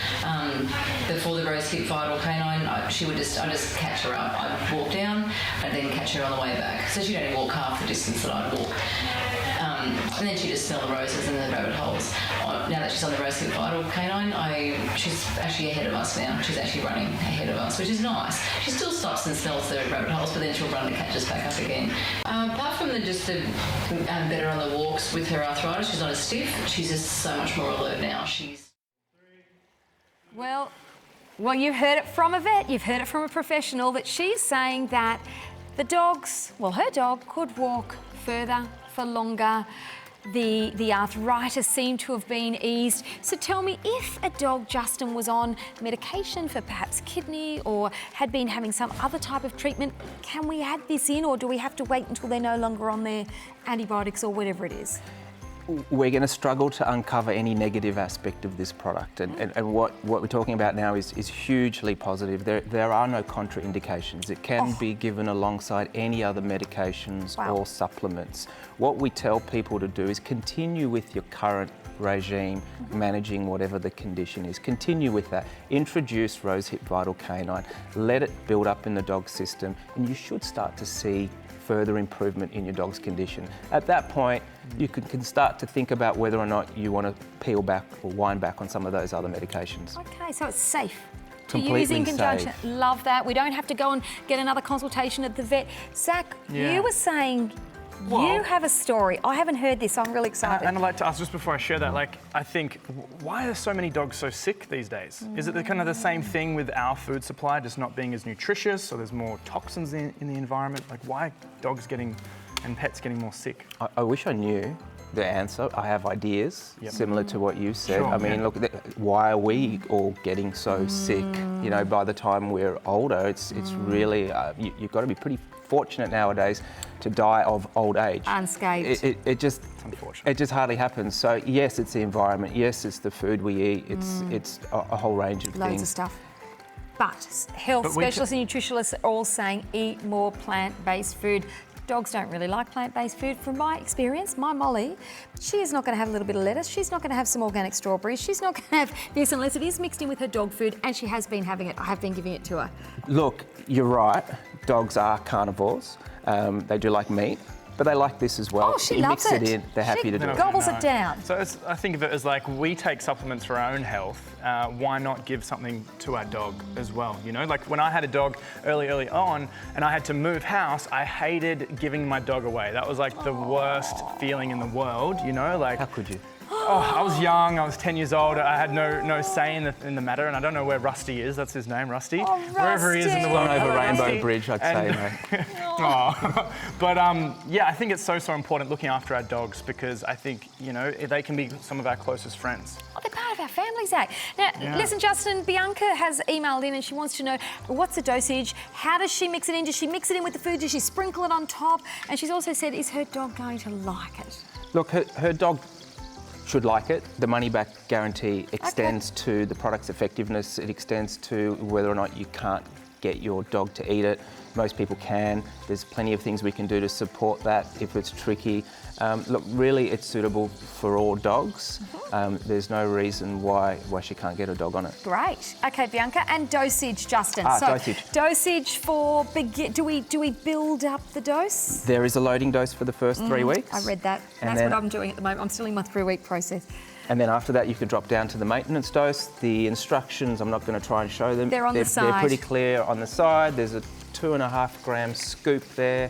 Before the Rosehip Vital Canine, I just catch her up. I'd walk down and then catch her on the way back. So she'd only walk half the distance that I'd walk. And then she'd just smell the roses and the rabbit holes. Now that she's on the Rosehip Vital Canine, she's actually ahead of us now. She's actually running ahead of us, which is nice. She still stops and smells the rabbit holes, but then she'll run and catch us back up again. Apart from the better on the walks with her arthritis, she's not as stiff. She's just so much more alert now. Well, you've heard it from a vet, you've heard it from a professional, that she's saying that her dog could walk further for longer. The arthritis seemed to have been eased. So tell me, if a dog, Justin, was on medication for perhaps kidney or had been having some other type of treatment, can we add this in, or do we have to wait until they're no longer on their antibiotics or whatever it is? We're going to struggle to uncover any negative aspect of this product, and what we're talking about now is hugely positive. There are no contraindications. It can be given alongside any other medications or supplements. What we tell people to do is continue with your current regime, managing whatever the condition is. Continue with that. Introduce Rosehip Vital Canine. Let it build up in the dog system, and you should start to see further improvement in your dog's condition. At that point, you can start to think about whether or not you want to peel back or wind back on some of those other medications. Okay, so it's safe to Completely use in conjunction. safe. Love that. We don't have to go and get another consultation at the vet. Zach, you were saying you have a story. I haven't heard this. I'm really excited. And I'd like to ask, just before I share that, I think, why are so many dogs so sick these days? Is it kind of the same thing with our food supply, just not being as nutritious, or there's more toxins in the environment? Like, why are dogs and pets getting more sick? I wish I knew the answer. I have ideas similar to what you said. I mean, look, why are we all getting so sick? You know, by the time we're older, it's really, you've got to be pretty fortunate nowadays to die of old age. Unscathed. It just hardly happens. So yes, it's the environment. Yes, it's the food we eat. It's a whole range of things. Loads of stuff. But health specialists and nutritionists are all saying eat more plant-based food. Dogs don't really like plant-based food. From my experience, my Molly, she is not going to have a little bit of lettuce. She's not going to have some organic strawberries. She's not going to have this unless it is mixed in with her dog food, and she has been having it. I have been giving it to her. Look, you're right. Dogs are carnivores. They do like meat, but they like this as well. Oh, she you loves mix it. it in, they're happy to do it. Gobbles it down. So I think of it as like we take supplements for our own health. Why not give something to our dog as well? You know, like when I had a dog early on and I had to move house, I hated giving my dog away. That was like the worst feeling in the world, you know? Like, How could you? Oh, I was young, I was 10 years old, I had no say in the matter, and I don't know where Rusty is, that's his name, Rusty. Oh, Wherever he is in the world. Over hello, Rainbow Rusty. Bridge, I'd say, mate. Oh. But yeah, I think it's so important looking after our dogs because I think, you know, they can be some of our closest friends. Oh, they're part of our family, Zach. Now, listen, Justin, Bianca has emailed in and she wants to know what's the dosage, how does she mix it in? Does she mix it in with the food? Does she sprinkle it on top? And she's also said, is her dog going to like it? Look, her dog should like it. The money-back guarantee extends to the product's effectiveness. It extends to whether or not you can't get your dog to eat it. Most people can. There's plenty of things we can do to support that if it's tricky. Look, really, it's suitable for all dogs. There's no reason why she can't get a dog on it. Great. Okay, Bianca, and dosage, Justin. Dosage for do we build up the dose? There is a loading dose for the first 3 weeks. I read that. And That's then- what I'm doing at the moment. I'm still in my 3-week process. And then after that, you can drop down to the maintenance dose. The instructions, I'm not going to try and show them. They're on the side. They're pretty clear on the side. There's a 2.5 gram scoop there,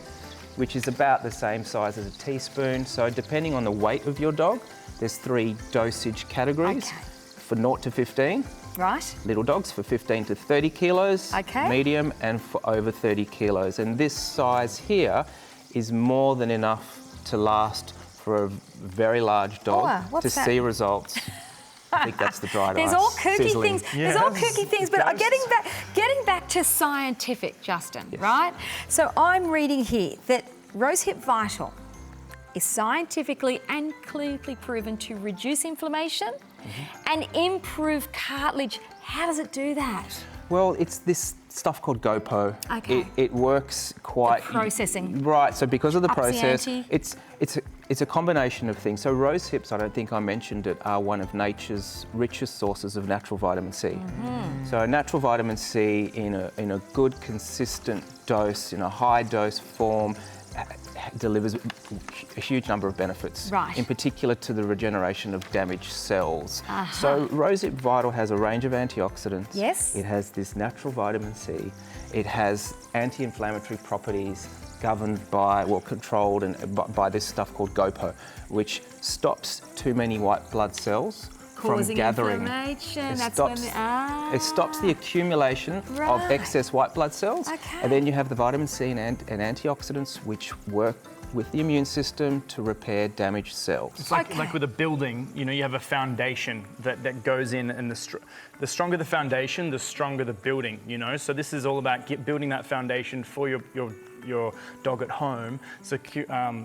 which is about the same size as a teaspoon. So depending on the weight of your dog, there's 3 dosage categories. Okay. For 0 to 15, Right. little dogs for 15 to 30 kilos, Okay. medium, and for over 30 kilos. And this size here is more than enough to last for a very large dog what's to that? see results. I think that's the dried There's ice. all kooky sizzling. things. There's all Yes, kooky things, but it does. getting back to scientific, Justin, right? So I'm reading here that Rosehip Vital is scientifically and clinically proven to reduce inflammation and improve cartilage. How does it do that? Well, it's this stuff called GoPo. Okay. It works quite... The processing. Right, so because of the Ups the process, ante. it's a combination of things. So rose hips, I don't think I mentioned it, are one of nature's richest sources of natural vitamin C. So natural vitamin C in a good, consistent dose, in a high dose form, delivers a huge number of benefits, Right. in particular to the regeneration of damaged cells. So Rosehip Vital has a range of antioxidants. Yes. It has this natural vitamin C. It has anti-inflammatory properties governed by, well, controlled by this stuff called GoPo, which stops too many white blood cells from Causing gathering. inflammation. It That's stops, when it stops the accumulation of Right. excess white blood cells. Okay. And then you have the vitamin C and antioxidants which work with the immune system to repair damaged cells. It's like with a building, you know, you have a foundation that goes in, and the stronger the foundation, the stronger the building, you know? So this is all about building that foundation for your dog at home, so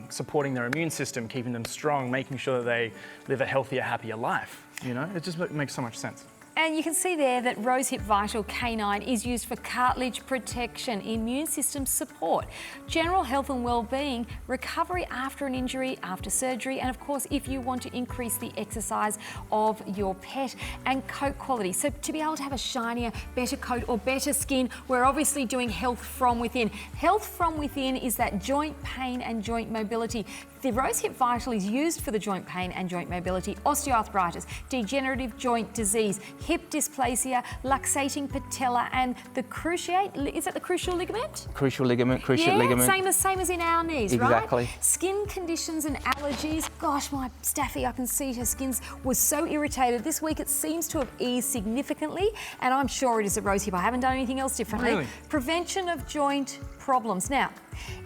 supporting their immune system, keeping them strong, making sure that they live a healthier, happier life, you know? It just makes so much sense. And you can see there that Rosehip Vital Canine is used for cartilage protection, immune system support, general health and well-being, recovery after an injury, after surgery, and of course, if you want to increase the exercise of your pet, and coat quality. So to be able to have a shinier, better coat or better skin, we're obviously doing health from within. Health from within is that joint pain and joint mobility. The Rosehip Vital is used for the joint pain and joint mobility, osteoarthritis, degenerative joint disease, hip dysplasia, luxating patella, and the cruciate, is that the cruciate ligament? Cruciate ligament. Same as in our knees, Exactly. right? Skin conditions and allergies. Gosh, my Staffy, I can see her skin was so irritated. This week it seems to have eased significantly, and I'm sure it is a Rosehip. I haven't done anything else differently. Really? Prevention of joint problems. Now,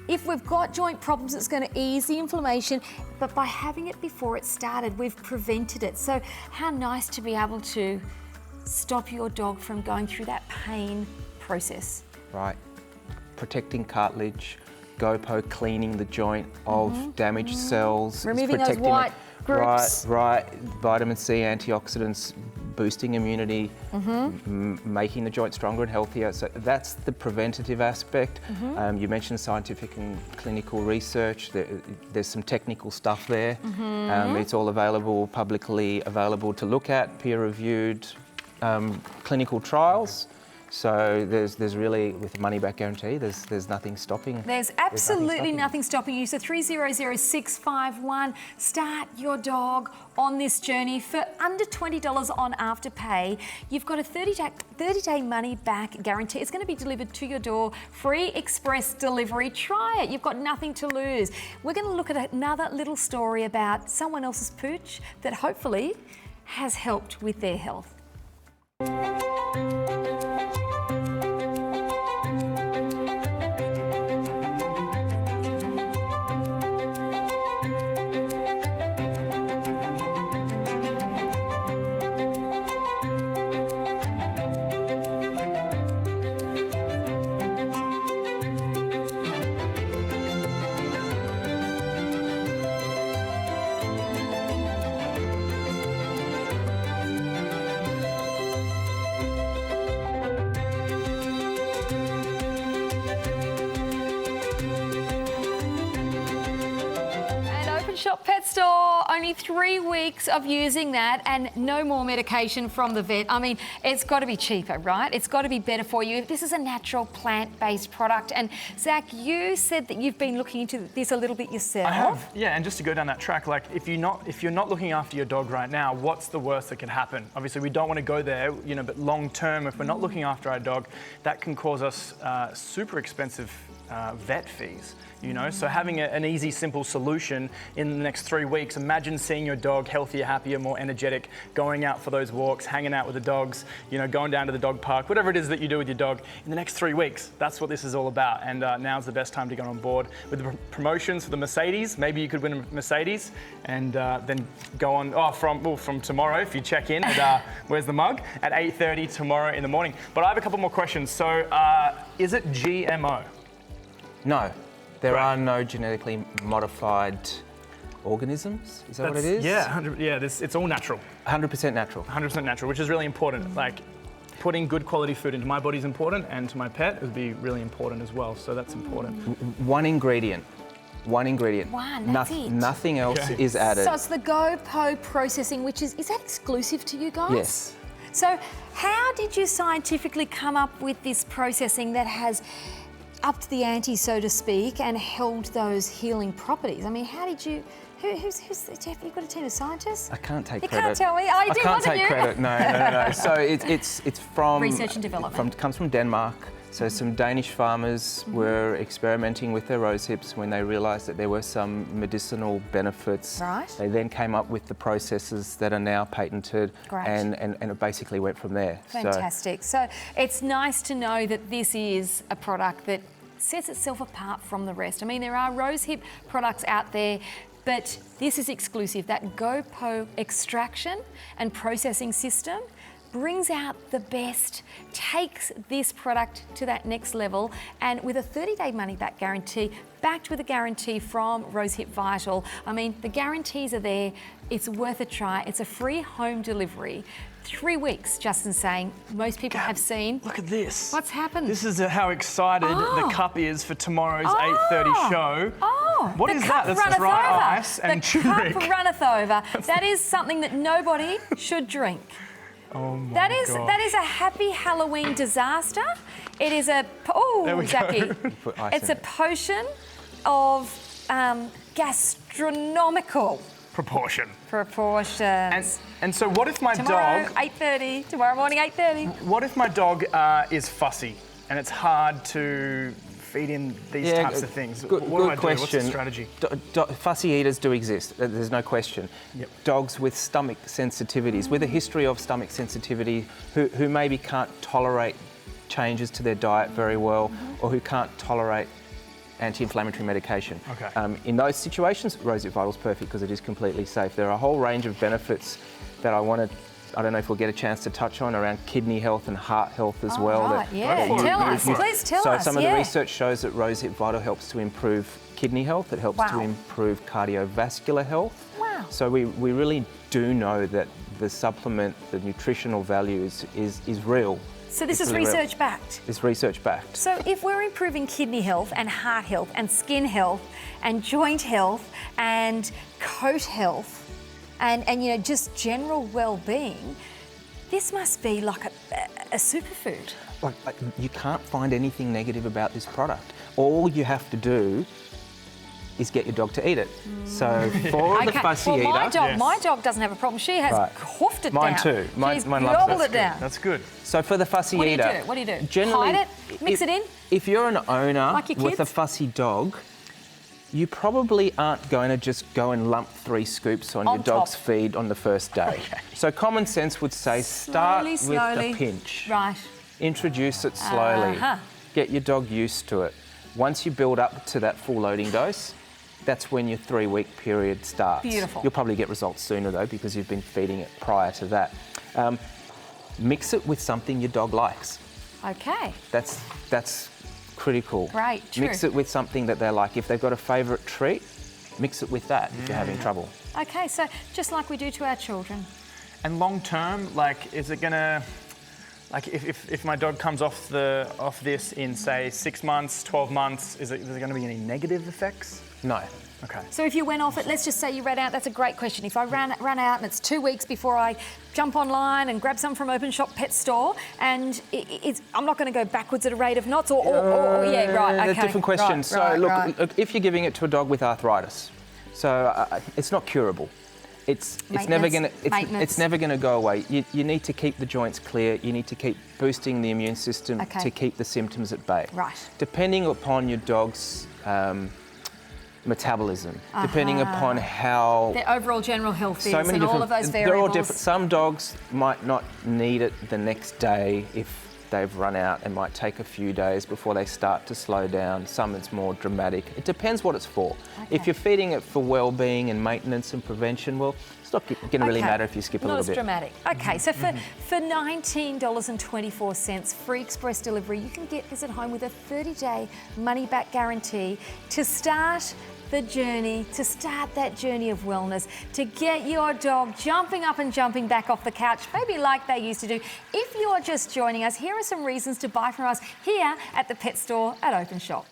if we've got joint problems, it's going to ease the inflammation, but by having it before it started, we've prevented it. So how nice to be able to stop your dog from going through that pain process. Right. Protecting cartilage, GoPo cleaning the joint of damaged cells. It's Removing those protecting white groups. Right. Vitamin C, antioxidants, boosting immunity, making the joint stronger and healthier. So that's the preventative aspect. You mentioned scientific and clinical research. There's some technical stuff there. It's all available, publicly available to look at, peer-reviewed clinical trials. So there's really, with the money-back guarantee, there's nothing stopping. There's absolutely nothing stopping you. So 300651, start your dog on this journey for under $20 on Afterpay. You've got a 30-day money-back guarantee. It's going to be delivered to your door, free express delivery. Try it. You've got nothing to lose. We're going to look at another little story about someone else's pooch that hopefully has helped with their health. Openshop Pet Store, only 3 weeks of using that and no more medication from the vet. I mean, it's got to be cheaper, right? It's got to be better for you. This is a natural plant-based product. And Zach, you said that you've been looking into this a little bit yourself. I have, yeah, and just to go down that track, like if you're not looking after your dog right now, what's the worst that can happen? Obviously, we don't want to go there, you know, but long term, if we're not looking after our dog, that can cause us super expensive vet fees, you know. So having an easy, simple solution in the next 3 weeks, imagine seeing your dog healthier, happier, more energetic, going out for those walks, hanging out with the dogs, you know, going down to the dog park, whatever it is that you do with your dog in the next 3 weeks. That's what this is all about. And now's the best time to get on board with the promotions for the Mercedes. Maybe you could win a Mercedes and then go on, from tomorrow, if you check in at, where's the mug? At 8:30 tomorrow in the morning. But I have a couple more questions. So is it GMO? No, there are no genetically modified organisms. Is that what it is? Yeah, it's all natural. 100% natural. 100% natural, which is really important. Like, putting good quality food into my body is important, and to my pet, it would be really important as well. So that's important. One ingredient. One, that's it. Nothing else is added. So it's the GoPo processing, which is that exclusive to you guys? Yes. So how did you scientifically come up with this processing that has upped the ante, so to speak, and held those healing properties? I mean, how did you? Who's Jeff? You've got a team of scientists. I can't take credit. You can't tell me. Oh, you did, I can't take credit. No. So it's from research and development. Comes from Denmark. So some Danish farmers were experimenting with their rose hips when they realised that there were some medicinal benefits. Right. They then came up with the processes that are now patented. Great. And it basically went from there. Fantastic. So it's nice to know that this is a product that sets itself apart from the rest. I mean, there are rose hip products out there, but this is exclusive. That GoPo extraction and processing system brings out the best, takes this product to that next level, and with a 30-day money-back guarantee, backed with a guarantee from Rose Hip Vital. I mean, the guarantees are there. It's worth a try. It's a free home delivery. 3 weeks, Justin's saying. Most people have seen. Look at this. What's happened? This is how excited the cup is for tomorrow's 8:30 show. What is that? That's dry ice and turmeric. The cup runneth over. That is something that nobody should drink. Oh my God. That is a happy Halloween disaster. It is a Zachy. It's a potion of gastronomical proportions. And so what if my dog... 8:30, tomorrow morning 8:30. What if my dog is fussy and it's hard to feed him these types of things? What do I do? What's the strategy? Fussy eaters do exist, there's no question. Yep. Dogs with stomach sensitivities, with a history of stomach sensitivity, who maybe can't tolerate changes to their diet very well, or who can't tolerate anti-inflammatory medication. Okay. In those situations, Rose Hip Vital is perfect because it is completely safe. There are a whole range of benefits that I don't know if we'll get a chance to touch on around kidney health and heart health as well. Right, tell us, please tell us. So some of the research shows that Rose Hip Vital helps to improve kidney health. It helps to improve cardiovascular health. Wow. So we really do know that the supplement, the nutritional value is real. So this It's is really real. research backed. It's research backed. So if we're improving kidney health and heart health and skin health and joint health and coat health and you know, just general well-being, this must be like a superfood. Like, you can't find anything negative about this product. All you have to do is get your dog to eat it. So for the Fussy Eater... My dog doesn't have a problem. She has hoofed it Mine down. too. Mine She's loves gobbled it. it down. That's good. So for the Fussy What do Eater... you do? What do you do? Generally, Hide it? Mix it in? If you're an owner Like your with a kids? fussy dog, you probably aren't going to just go and lump 3 scoops on your dog's top. feed on the first day. So common sense would say start Slowly. with a pinch. Right. Introduce it slowly. Uh-huh. Get your dog used to it. Once you build up to that full loading dose, that's when your 3-week period starts. Beautiful. You'll probably get results sooner though because you've been feeding it prior to that. Mix it with something your dog likes. Okay. That's critical. Great, true. Mix it with something that they like. If they've got a favourite treat, mix it with that if you're having trouble. Okay, so just like we do to our children. And long term, like, is it gonna, like, if my dog comes off this in say 6 months, 12 months, is there gonna be any negative effects? No. Okay. So if you went off it, let's just say you ran out, that's a great question. If I ran out and it's 2 weeks before I jump online and grab some from Openshop Pet Store and I'm not going to go backwards at a rate of knots or yeah, right, okay. They're different questions. Right, look, if you're giving it to a dog with arthritis, so it's not curable. It's never gonna go away. You need to keep the joints clear. You need to keep boosting the immune system to keep the symptoms at bay. Right. Depending upon your dog's metabolism, depending upon how their overall general health is so many and all of those variables. They're all different. Some dogs might not need it the next day if they've run out. It might take a few days before they start to slow down. Some it's more dramatic. It depends what it's for. Okay. If you're feeding it for well-being and maintenance and prevention, well, it's not going to really matter if you skip a little bit. Not as dramatic. Okay, so for $19.24, free express delivery, you can get this at home with a 30-day money-back guarantee to start the journey, to start that journey of wellness, to get your dog jumping up and jumping back off the couch, maybe like they used to do. If you're just joining us, here are some reasons to buy from us here at the pet store at Openshop.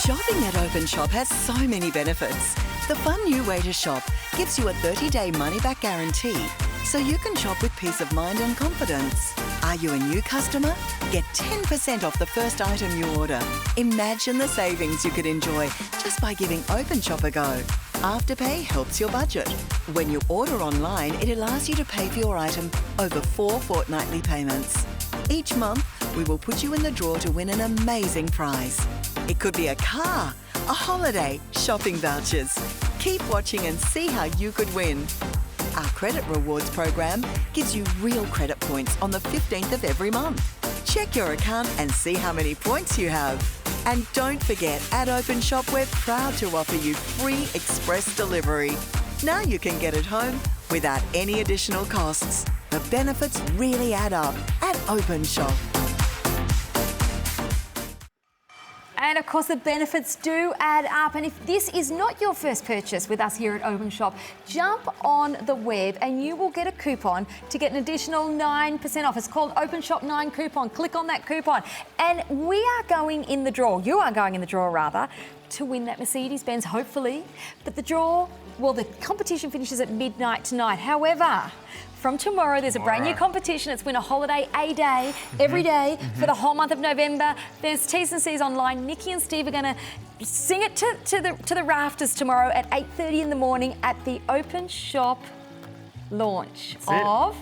Shopping at Openshop has so many benefits. The fun new way to shop gives you a 30-day money-back guarantee, so you can shop with peace of mind and confidence. Are you a new customer? Get 10% off the first item you order. Imagine the savings you could enjoy just by giving Openshop a go. Afterpay helps your budget. When you order online, it allows you to pay for your item over 4 fortnightly payments. Each month, we will put you in the draw to win an amazing prize. It could be a car, a holiday, shopping vouchers. Keep watching and see how you could win. Our credit rewards program gives you real credit points on the 15th of every month. Check your account and see how many points you have. And don't forget, at Openshop, we're proud to offer you free express delivery. Now you can get it home without any additional costs. The benefits really add up at Openshop. And of course, the benefits do add up. And if this is not your first purchase with us here at Openshop, jump on the web and you will get a coupon to get an additional 9% off. It's called Openshop 9 coupon. Click on that coupon. And we are going in the draw, you are going in the draw rather, to win that Mercedes-Benz, hopefully. But the draw, well, the competition finishes at midnight tonight. However, from tomorrow, there's a brand new competition. It's Win a Holiday a day, every day for the whole month of November. There's T's and C's online. Nikki and Steve are going to sing it to the rafters tomorrow at 8:30 in the morning at the Openshop launch of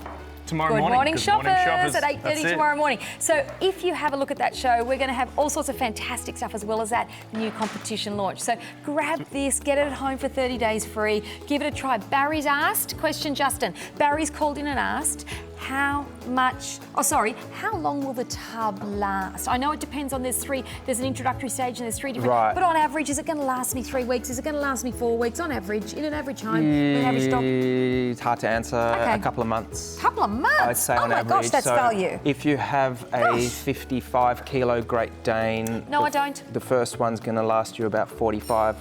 Tomorrow Good morning. Morning Good Shoppers morning, Shoppers. at 8:30 tomorrow morning. So if you have a look at that show, we're going to have all sorts of fantastic stuff as well as that new competition launch. So grab this, get it at home for 30 days free. Give it a try. Barry's asked, question Justin. Barry's called in and asked, how long will the tub last? I know it depends on, there's an introductory stage and there's 3 different, but on average, is it going to last me 3 weeks? Is it going to last me 4 weeks? On average, in an average home, an average dog? It's hard to answer. A couple of months. Couple of months? I'd say on average. Oh my gosh, that's value. If you have a 55 kilo Great Dane, No, I don't. The first one's going to last you about 45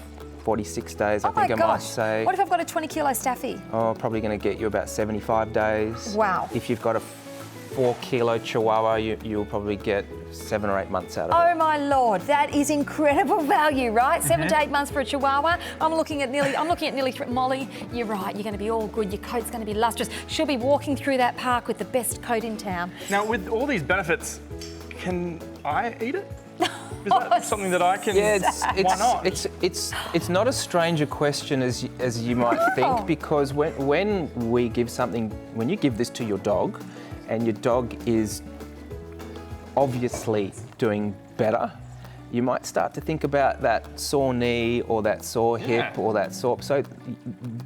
46 days, I Oh my think I might gosh. say. What if I've got a 20 kilo staffy? Oh, probably going to get you about 75 days. Wow. If you've got a 4 kilo Chihuahua, you'll probably get 7 or 8 months out of it. Oh my Lord, that is incredible value, right? 7 to 8 months for a Chihuahua. I'm looking at nearly Molly, you're right, you're going to be all good. Your coat's going to be lustrous. She'll be walking through that park with the best coat in town. Now, with all these benefits, can I eat it? Is that something that I can? Yeah, why not? It's not a strange a question as you might think, because when you give this to your dog, and your dog is obviously doing better, you might start to think about that sore knee or that sore hip or that sore. So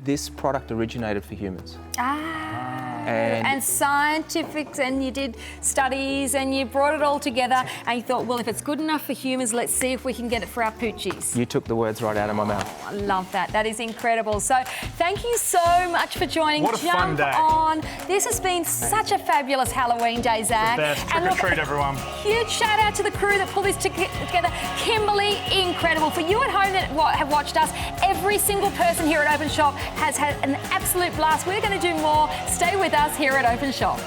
this product originated for humans. And scientific, and you did studies and you brought it all together and you thought, well, if it's good enough for humans, let's see if we can get it for our poochies. You took the words right out of my mouth. I love that. That is incredible. So thank you so much for joining. What a fun day. On. This has been such a fabulous Halloween day, Zach. The best. Trick or treat, everyone. Huge shout out to the crew that pulled this together. Kimberly, incredible. For you at home that have watched us, every single person here at Openshop has had an absolute blast. We're going to do more. Stay with us here at Openshop.